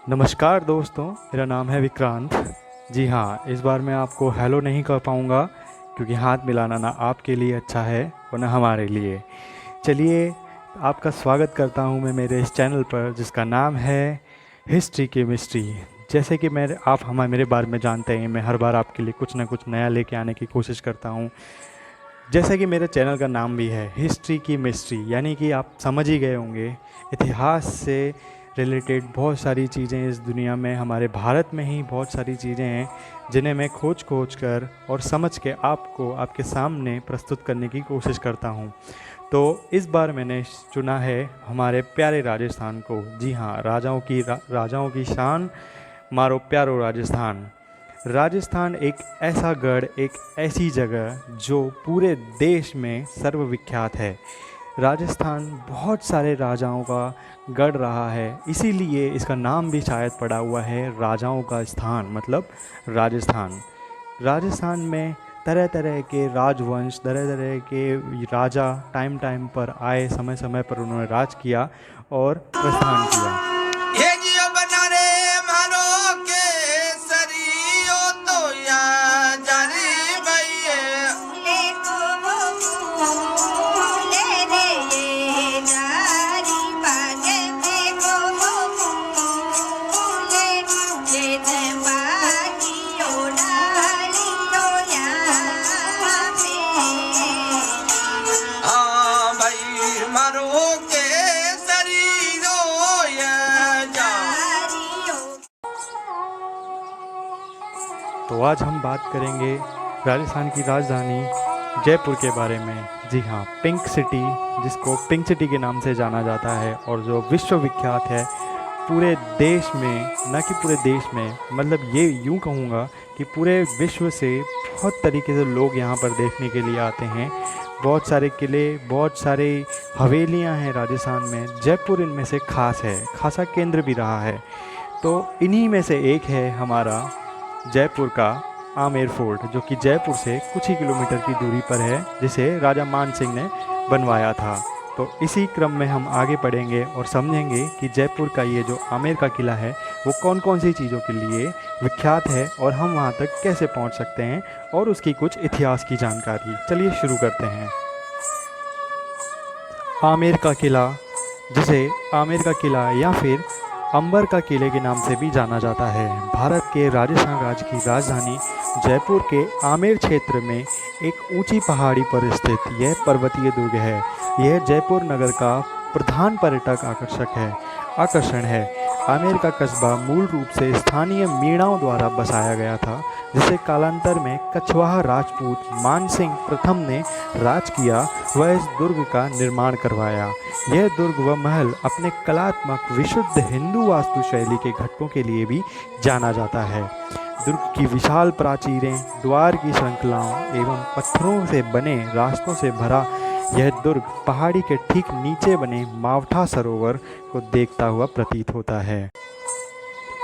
नमस्कार दोस्तों, मेरा नाम है विक्रांत। जी हाँ, इस बार मैं आपको हेलो नहीं कर पाऊँगा क्योंकि हाथ मिलाना ना आपके लिए अच्छा है और ना हमारे लिए। चलिए, आपका स्वागत करता हूँ मैं मेरे इस चैनल पर जिसका नाम है हिस्ट्री की मिस्ट्री। जैसे कि मेरे बारे में जानते हैं, मैं हर बार आपके लिए कुछ ना कुछ नया लेके आने की कोशिश करता हूँ। जैसे कि मेरे चैनल का नाम भी है हिस्ट्री की मिस्ट्री, यानी कि आप समझ ही गए होंगे, इतिहास से रिलेटेड बहुत सारी चीज़ें इस दुनिया में, हमारे भारत में ही बहुत सारी चीज़ें हैं जिन्हें मैं खोज खोज कर और समझ के आपको आपके सामने प्रस्तुत करने की कोशिश करता हूँ। तो इस बार मैंने चुना है हमारे प्यारे राजस्थान को। जी हाँ, राजाओं की शान, मारो प्यारो राजस्थान। राजस्थान एक ऐसा गढ़, एक ऐसी जगह जो पूरे देश में सर्वविख्यात है। राजस्थान बहुत सारे राजाओं का गढ़ रहा है, इसीलिए इसका नाम भी शायद पड़ा हुआ है राजाओं का स्थान, मतलब राजस्थान। राजस्थान में तरह तरह के राजवंश, तरह तरह के राजा टाइम टाइम पर आए, समय समय पर उन्होंने राज किया और प्रस्थान किया। ये जियो बना रे मारो के सरियो तो या जारी भैया ले रे ये जारी बागे में ले बागी ओ डालियो या हाँ भाई मारो के सरियो तो आज हम बात करेंगे राजस्थान की राजधानी जयपुर के बारे में। जी हाँ, पिंक सिटी, जिसको पिंक सिटी के नाम से जाना जाता है और जो विश्वविख्यात है पूरे देश में, न कि पूरे देश में, मतलब ये यूँ कहूँगा कि पूरे विश्व से बहुत तरीके से लोग यहाँ पर देखने के लिए आते हैं। बहुत सारे किले, बहुत सारे हवेलियाँ हैं राजस्थान में। जयपुर इनमें से खास है, खासा केंद्र भी रहा है। तो इन्हीं में से एक है हमारा जयपुर का आमेर फोर्ट, जो कि जयपुर से कुछ ही किलोमीटर की दूरी पर है, जिसे राजा मान सिंह ने बनवाया था। तो इसी क्रम में हम आगे बढ़ेंगे और समझेंगे कि जयपुर का ये जो आमेर का किला है वो कौन कौन सी चीज़ों के लिए विख्यात है और हम वहाँ तक कैसे पहुँच सकते हैं, और उसकी कुछ इतिहास की जानकारी। चलिए शुरू करते हैं। आमेर का किला, जिसे आमेर का किला या फिर अंबर का किले के नाम से भी जाना जाता है, भारत के राजस्थान राज्य की राजधानी जयपुर के आमेर क्षेत्र में एक ऊंची पहाड़ी पर स्थित यह पर्वतीय दुर्ग है। यह जयपुर नगर का प्रधान पर्यटक आकर्षण है। आमेर का कस्बा मूल रूप से स्थानीय मीणाओं द्वारा बसाया गया था, जिसे कालांतर में कछवाहा राजपूत मानसिंह प्रथम ने राज किया व इस दुर्ग का निर्माण करवाया। यह दुर्ग व महल अपने कलात्मक विशुद्ध हिंदू वास्तु शैली के घटकों के लिए भी जाना जाता है। दुर्ग की विशाल प्राचीरें, द्वार की श्रृंखलाओं एवं पत्थरों से बने रास्तों से भरा यह दुर्ग पहाड़ी के ठीक नीचे बने मावठा सरोवर को देखता हुआ प्रतीत होता है।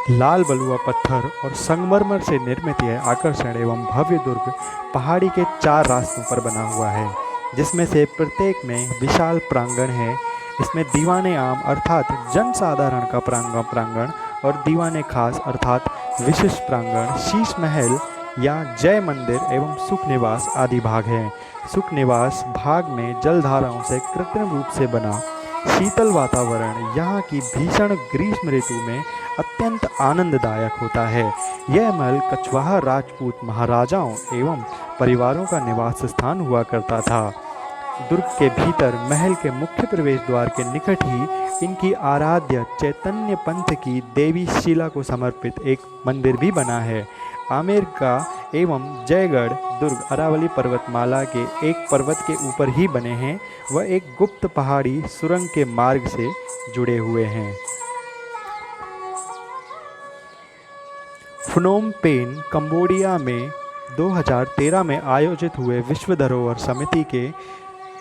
लाल बलुआ पत्थर और संगमरमर से निर्मित यह आकर्षण एवं भव्य दुर्ग पहाड़ी के 4 रास्तों पर बना हुआ है, जिसमें से प्रत्येक में विशाल प्रांगण है। इसमें दीवाने आम अर्थात जन साधारण का प्रांगण और दीवाने खास अर्थात विशिष्ट प्रांगण, शीश महल या जय मंदिर एवं सुख निवास आदि भाग हैं। सुख निवास भाग में जलधाराओं से कृत्रिम रूप से बना शीतल वातावरण यहाँ की भीषण ग्रीष्म ऋतु में अत्यंत आनंददायक होता है। यह महल कछवाहा राजपूत महाराजाओं एवं परिवारों का निवास स्थान हुआ करता था। दुर्ग के भीतर महल के मुख्य प्रवेश द्वार के निकट ही इनकी आराध्य चैतन्य पंथ की देवी शीला को समर्पित एक मंदिर भी बना है। आमेर का एवं जयगढ़ दुर्ग अरावली पर्वतमाला के एक पर्वत के ऊपर ही बने हैं व एक गुप्त पहाड़ी सुरंग के मार्ग से जुड़े हुए हैं। फनोम पेन कंबोडिया में 2013 में आयोजित हुए विश्व धरोहर समिति के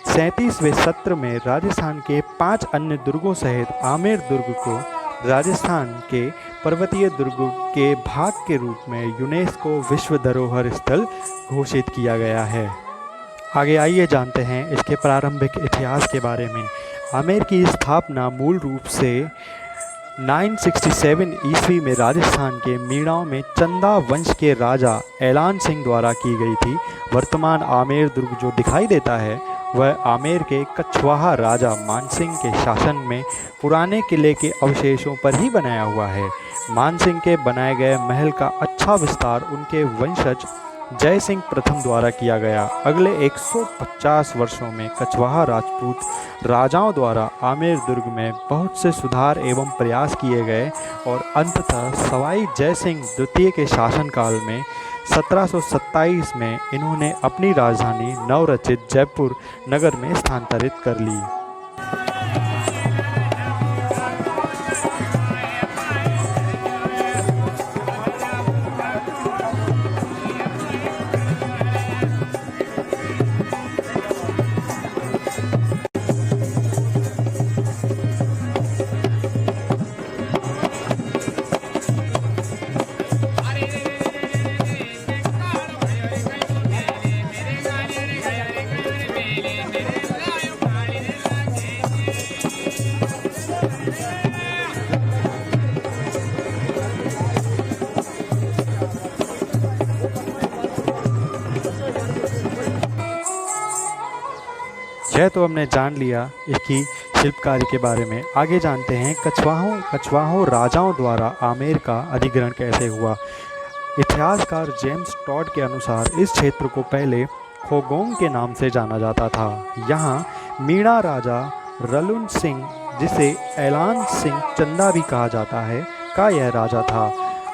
37वें सत्र में राजस्थान के 5 अन्य दुर्गों सहित आमेर दुर्ग को राजस्थान के पर्वतीय दुर्गों के भाग के रूप में यूनेस्को विश्व धरोहर स्थल घोषित किया गया है। आगे आइए जानते हैं इसके प्रारंभिक इतिहास के बारे में। आमेर की स्थापना मूल रूप से 967 ईस्वी में राजस्थान के मीणाओं में चंदा वंश के राजा ऐलान सिंह द्वारा की गई थी। वर्तमान आमेर दुर्ग जो दिखाई देता है वह आमेर के कछवाहा राजा मानसिंह के शासन में पुराने किले के अवशेषों पर ही बनाया हुआ है। मानसिंह के बनाए गए महल का अच्छा विस्तार उनके वंशज जय सिंह प्रथम द्वारा किया गया। अगले 150 वर्षों में कछवाहा राजपूत राजाओं द्वारा आमेर दुर्ग में बहुत से सुधार एवं प्रयास किए गए और अंततः सवाई जय सिंह द्वितीय के शासनकाल में 1727 में इन्होंने अपनी राजधानी नवरचित जयपुर नगर में स्थानांतरित कर ली। यह तो हमने जान लिया इसकी शिल्पकारी के बारे में। आगे जानते हैं कछवाहों राजाओं द्वारा आमेर का अधिग्रहण कैसे हुआ। इतिहासकार जेम्स टॉड के अनुसार इस क्षेत्र को पहले खोगोंग के नाम से जाना जाता था। यहाँ मीणा राजा रलुन सिंह, जिसे ऐलान सिंह चंदा भी कहा जाता है, का यह राजा था।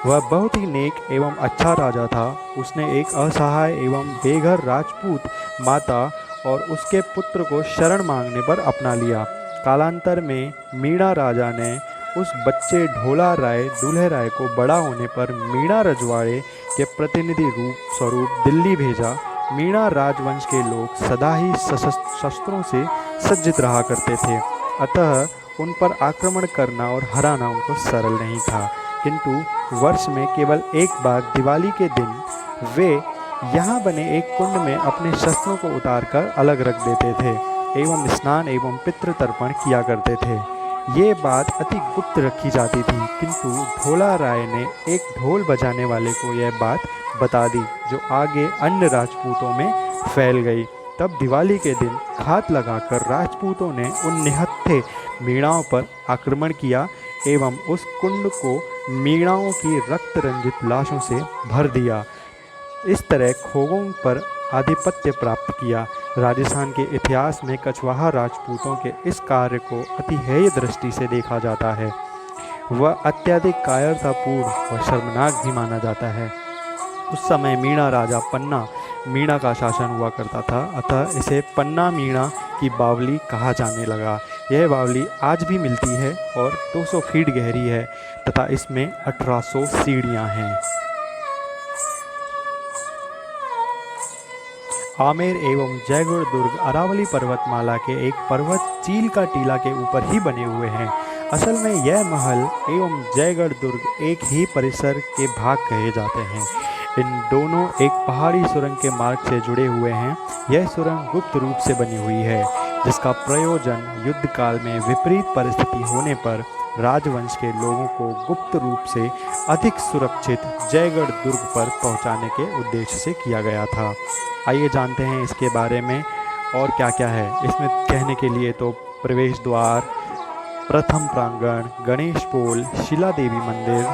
वह बहुत ही नेक एवं अच्छा राजा था। उसने एक असहाय एवं बेघर राजपूत माता और उसके पुत्र को शरण मांगने पर अपना लिया। कालांतर में मीणा राजा ने उस बच्चे ढोला राय दूल्हे राय को बड़ा होने पर मीणा रजवाड़े के प्रतिनिधि स्वरूप दिल्ली भेजा। मीणा राजवंश के लोग सदा ही शस्त्रों से सज्जित रहा करते थे, अतः उन पर आक्रमण करना और हराना उनको सरल नहीं था। किंतु वर्ष में केवल एक बार दिवाली के दिन वे यहाँ बने एक कुंड में अपने शस्त्रों को उतारकर अलग रख देते थे एवं स्नान एवं पितृ तर्पण किया करते थे। ये बात अति गुप्त रखी जाती थी, किंतु ढोला राय ने एक ढोल बजाने वाले को यह बात बता दी, जो आगे अन्य राजपूतों में फैल गई। तब दिवाली के दिन घात लगाकर राजपूतों ने उन निहत्थे मीणाओं पर आक्रमण किया एवं उस कुंड को मीणाओं की रक्त रंजित लाशों से भर दिया। इस तरह खोगोंग पर आधिपत्य प्राप्त किया। राजस्थान के इतिहास में कछवाहा राजपूतों के इस कार्य को अति हेय दृष्टि से देखा जाता है। वह अत्यधिक कायरतापूर्ण व शर्मनाक भी माना जाता है। उस समय मीणा राजा पन्ना मीणा का शासन हुआ करता था, अतः इसे पन्ना मीणा की बावली कहा जाने लगा। यह बावली आज भी मिलती है और 200 फीट गहरी है तथा इसमें 1800 सीढ़ियाँ हैं। आमेर एवं जयगढ़ दुर्ग अरावली पर्वतमाला के एक पर्वत चील का टीला के ऊपर ही बने हुए हैं। असल में यह महल एवं जयगढ़ दुर्ग एक ही परिसर के भाग कहे जाते हैं। इन दोनों एक पहाड़ी सुरंग के मार्ग से जुड़े हुए हैं। यह सुरंग गुप्त रूप से बनी हुई है, जिसका प्रयोजन युद्ध काल में विपरीत परिस्थिति होने पर राजवंश के लोगों को गुप्त रूप से अधिक सुरक्षित जयगढ़ दुर्ग पर पहुंचाने के उद्देश्य से किया गया था। आइए जानते हैं इसके बारे में और क्या क्या है। इसमें कहने के लिए तो प्रवेश द्वार, प्रथम प्रांगण, गणेश पोल, शिला देवी मंदिर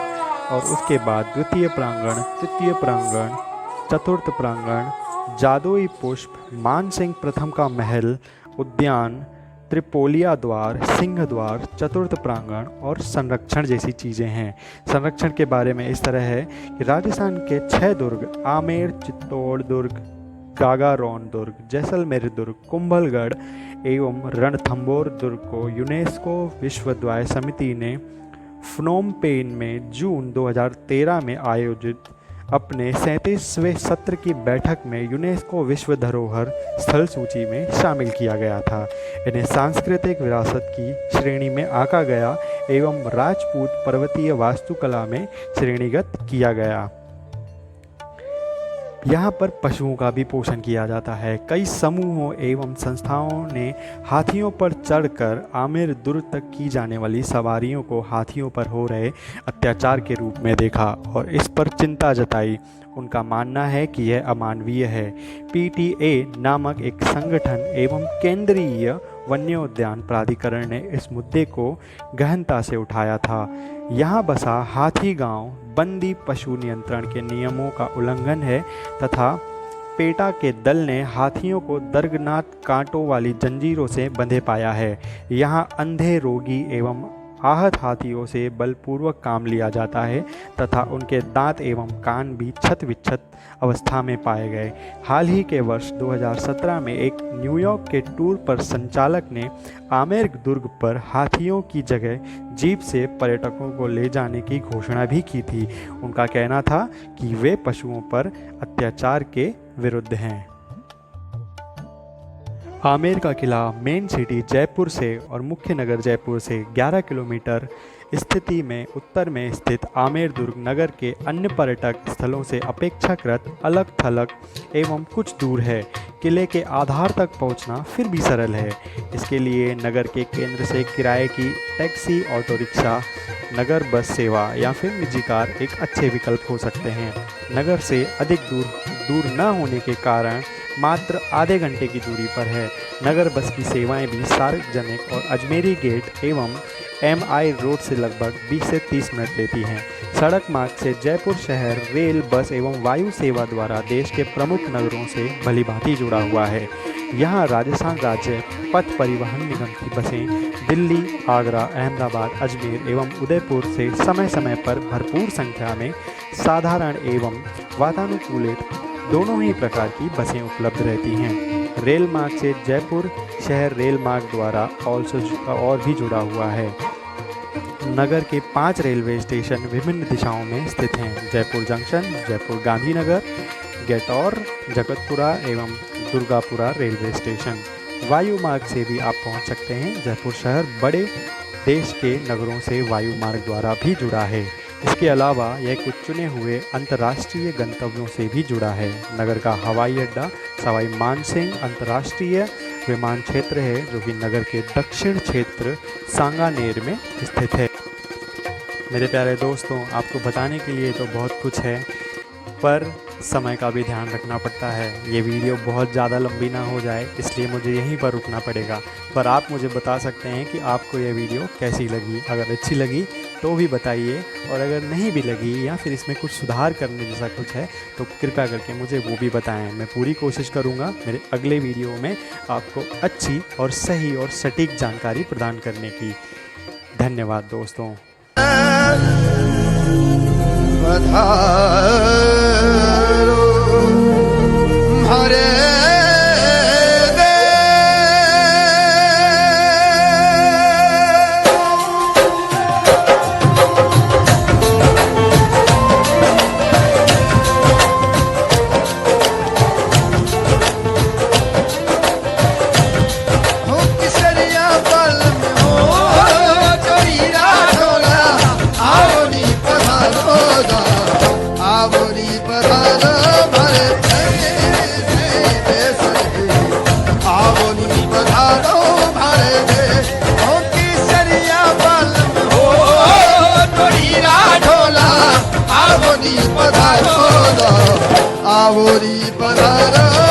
और उसके बाद द्वितीय प्रांगण, तृतीय प्रांगण, चतुर्थ प्रांगण, जादोई पुष्प, मानसिंह प्रथम का महल, उद्यान, त्रिपोलिया द्वार, सिंह द्वार, चतुर्थ प्रांगण और संरक्षण जैसी चीज़ें हैं। संरक्षण के बारे में इस तरह है कि राजस्थान के 6 दुर्ग आमेर, चित्तौड़ दुर्ग, गागारोन दुर्ग, जैसलमेर दुर्ग, कुंभलगढ़ एवं रणथंभौर दुर्ग को यूनेस्को विश्व द्वार समिति ने फ्नोम पेन में जून 2013 में आयोजित अपने 37वें सत्र की बैठक में यूनेस्को विश्व धरोहर स्थल सूची में शामिल किया गया था। इन्हें सांस्कृतिक विरासत की श्रेणी में आंका गया एवं राजपूत पर्वतीय वास्तुकला में श्रेणीगत किया गया। यहाँ पर पशुओं का भी पोषण किया जाता है। कई समूहों एवं संस्थाओं ने हाथियों पर चढ़कर आमेर दुर्ग तक की जाने वाली सवारियों को हाथियों पर हो रहे अत्याचार के रूप में देखा और इस पर चिंता जताई। उनका मानना है कि यह अमानवीय है। पीटीए नामक एक संगठन एवं केंद्रीय वन्योद्यान प्राधिकरण ने इस मुद्दे को गहनता से उठाया था। यहाँ बसा हाथी गांव बंदी पशु नियंत्रण के नियमों का उल्लंघन है तथा पेटा के दल ने हाथियों को दर्दनाक कांटों वाली जंजीरों से बंधे पाया है। यहाँ अंधे, रोगी एवं आहत हाथियों से बलपूर्वक काम लिया जाता है तथा उनके दांत एवं कान भी क्षत विक्षत अवस्था में पाए गए। हाल ही के वर्ष 2017 में एक न्यूयॉर्क के टूर पर संचालक ने आमेर दुर्ग पर हाथियों की जगह जीप से पर्यटकों को ले जाने की घोषणा भी की थी। उनका कहना था कि वे पशुओं पर अत्याचार के विरुद्ध हैं। आमेर का किला मेन सिटी जयपुर से और मुख्य नगर जयपुर से 11 किलोमीटर स्थिति में उत्तर में स्थित आमेर दुर्ग नगर के अन्य पर्यटक स्थलों से अपेक्षाकृत अलग थलग एवं कुछ दूर है। किले के आधार तक पहुंचना फिर भी सरल है। इसके लिए नगर के केंद्र से किराए की टैक्सी, ऑटो रिक्शा, नगर बस सेवा या फिर निजी कार एक अच्छे विकल्प हो सकते हैं। नगर से अधिक दूर न होने के कारण मात्र आधे घंटे की दूरी पर है। नगर बस की सेवाएं भी सार्वजनिक और अजमेरी गेट एवं MI रोड से लगभग 20 से 30 मिनट लेती हैं। सड़क मार्ग से जयपुर शहर रेल, बस एवं वायु सेवा द्वारा देश के प्रमुख नगरों से भलीभांति जुड़ा हुआ है। यहाँ राजस्थान राज्य पथ परिवहन निगम की बसें दिल्ली, आगरा, अहमदाबाद, अजमेर एवं उदयपुर से समय समय पर भरपूर संख्या में साधारण एवं वातानुकूलित दोनों ही प्रकार की बसें उपलब्ध रहती हैं। रेल मार्ग से जयपुर शहर रेल मार्ग द्वारा और भी जुड़ा हुआ है। नगर के 5 रेलवे स्टेशन विभिन्न दिशाओं में स्थित हैं। जयपुर जंक्शन, जयपुर गांधीनगर, गेटौर, जगतपुरा एवं दुर्गापुरा रेलवे स्टेशन। वायु मार्ग से भी आप पहुंच सकते हैं। जयपुर शहर बड़े देश के नगरों से वायु मार्ग द्वारा भी जुड़ा है। इसके अलावा यह कुछ चुने हुए अंतर्राष्ट्रीय गंतव्यों से भी जुड़ा है। नगर का हवाई अड्डा सवाई मानसिंह अंतर्राष्ट्रीय विमान क्षेत्र है, जो कि नगर के दक्षिण क्षेत्र सांगानेर में स्थित है। मेरे प्यारे दोस्तों, आपको बताने के लिए तो बहुत कुछ है, पर समय का भी ध्यान रखना पड़ता है। ये वीडियो बहुत ज़्यादा लंबी ना हो जाए, इसलिए मुझे यहीं पर रुकना पड़ेगा। पर आप मुझे बता सकते हैं कि आपको ये वीडियो कैसी लगी। अगर अच्छी लगी तो भी बताइए, और अगर नहीं भी लगी या फिर इसमें कुछ सुधार करने जैसा कुछ है तो कृपया करके मुझे वो भी बताएं। मैं पूरी कोशिश करूँगा मेरे अगले वीडियो में आपको अच्छी और सही और सटीक जानकारी प्रदान करने की। धन्यवाद दोस्तों। आवोरी पधारो